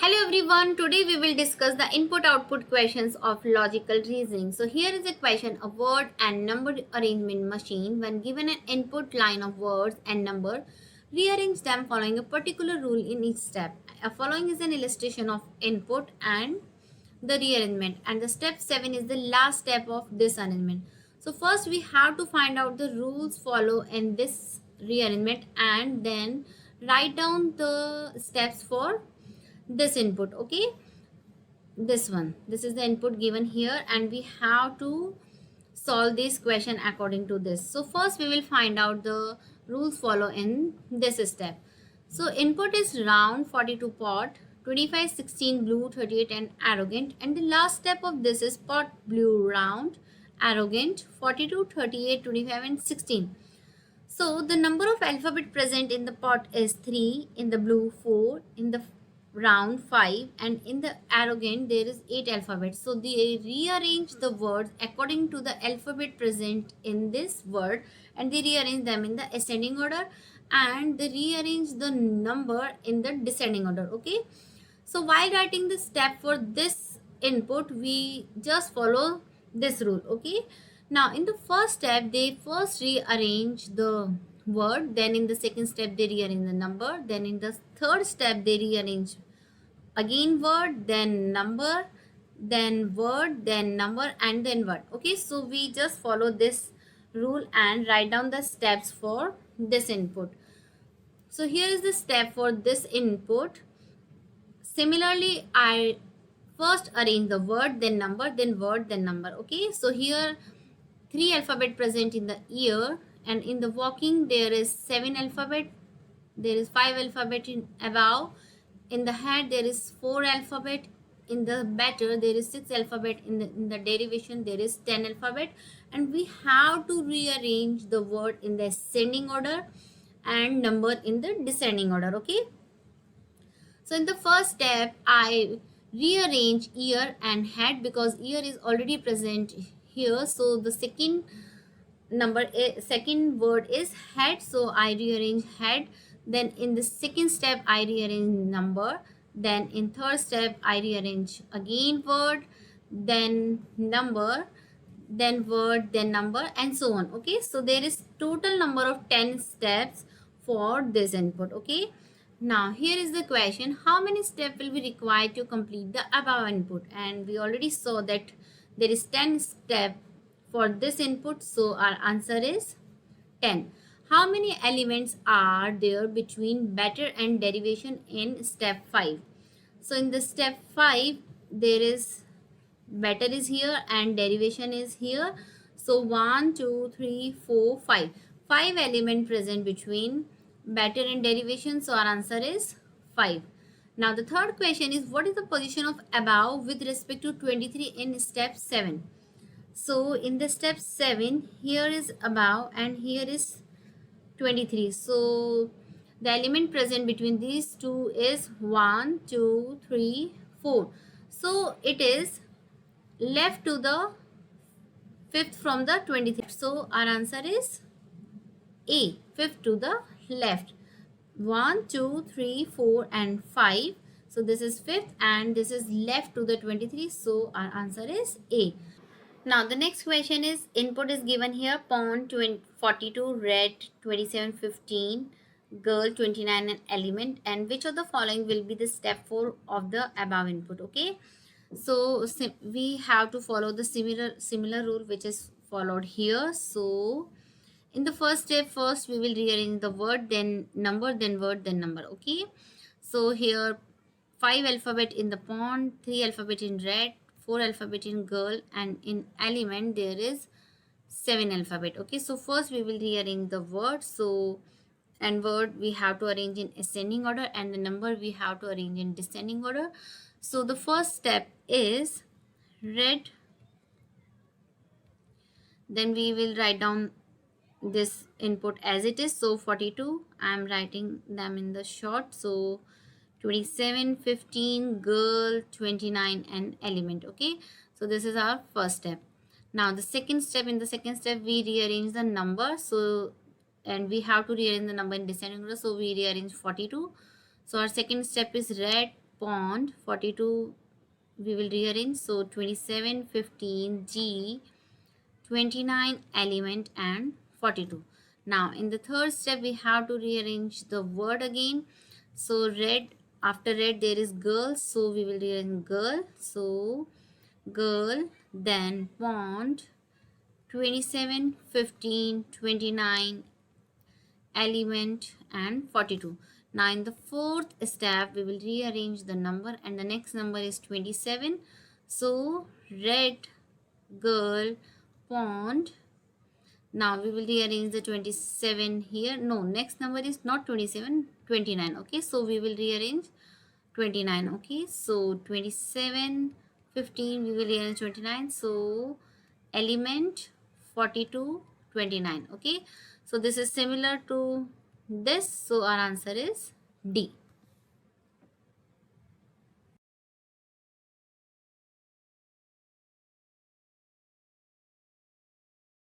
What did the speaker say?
Hello everyone, today we will discuss the input-output questions of logical reasoning. So here is a question, a word and number arrangement machine when given an input line of words and number, rearrange them following a particular rule in each step. Following is an illustration of input and the rearrangement, and the step 7 is the last step of this arrangement. So first we have to find out the rules follow in this rearrangement and then write down the steps for this input. Okay, this is the input given here and we have to solve this question according to this. So first we will find out the rules follow in this step. So input is round, 42 pot, 25, 16 blue, 38 and arrogant, and the last step of this is pot blue round arrogant 42, 38, 25 and 16. So the number of alphabet present in the pot is 3, in the blue 4, in the round 5 and in the arrogant there is 8 alphabets. So they rearrange the words according to the alphabet present in this word and they rearrange them in the ascending order and they rearrange the number in the descending order. Okay. So while writing the step for this input, we just follow this rule. Okay. Now in the first step, they first rearrange the word. Then in the second step, they rearrange the number. Then in the third step, they rearrange again word, then number, then word, then number and then word. Okay. So we just follow this rule and write down the steps for this input. So here is the step for this input. Similarly, I first arrange the word, then number, then word, then number. Okay, so here 3 alphabet present in the ear and in the walking there is 7 alphabet, there is 5 alphabet in above, in the head there is 4 alphabet, in the better there is 6 alphabet, in the derivation there is 10 alphabet, and we have to rearrange the word in the ascending order and number in the descending order. Okay. So in the first step, I rearrange ear and head because ear is already present here. So the second word is head. So I rearrange head. Then in the second step, I rearrange number. Then in third step, I rearrange again word, then number, then word, then number, and so on. Okay. So there is total number of 10 steps for this input. Okay. Now here is the question, how many steps will be required to complete the above input? And we already saw that there is 10 steps for this input, so our answer is 10. How many elements are there between better and derivation in step 5? So in the step 5 there is better is here and derivation is here. So 1, 2, 3, 4, 5. 5 element present between better and derivation. So our answer is 5. Now the third question is, what is the position of above with respect to 23 in step 7? So in the step 7, here is above and here is 23. So the element present between these two is 1, 2, 3, 4. So it is left to the fifth from the 23. So our answer is A, fifth to the left. 1, 2, 3, 4 and 5. So this is fifth and this is left to the 23. So our answer is A. Now the next question is, input is given here, pawn 42, red 27, 15, girl 29 and element, and which of the following will be the step 4 of the above input. Okay. So we have to follow the similar rule which is followed here. So in the first step, first we will rearrange the word, then number, then word, then number. Okay. So here 5 alphabet in the pawn, 3 alphabet in red, 4 alphabet in girl, and in element there is 7 alphabet. Okay. So first we will rearrange the word. So and word we have to arrange in ascending order and the number we have to arrange in descending order. So the first step is red. Then we will write down this input as it is. So 42, I am writing them in the short. So 27, 15, girl, 29 and element. Okay. So this is our first step. Now the second step, in the second step we rearrange the number. So and we have to rearrange the number in descending order. So we rearrange 42. So our second step is red, pond, 42 we will rearrange, so 27, 15, G, 29, element, and 42. Now in the third step we have to rearrange the word again. So red, after red there is girl, so we will rearrange girl, so girl, then pond, 27, 15, 29, element, and 42. Now in the fourth step we will rearrange the number, and the next number is 27, so red, girl, pond. Now we will rearrange the 27 here. No, next number is not 27, 29. Okay, so we will rearrange 29. Okay, so 27, 15 we will rearrange 29, so element, 42, 29. Okay, so this is similar to this, so our answer is D.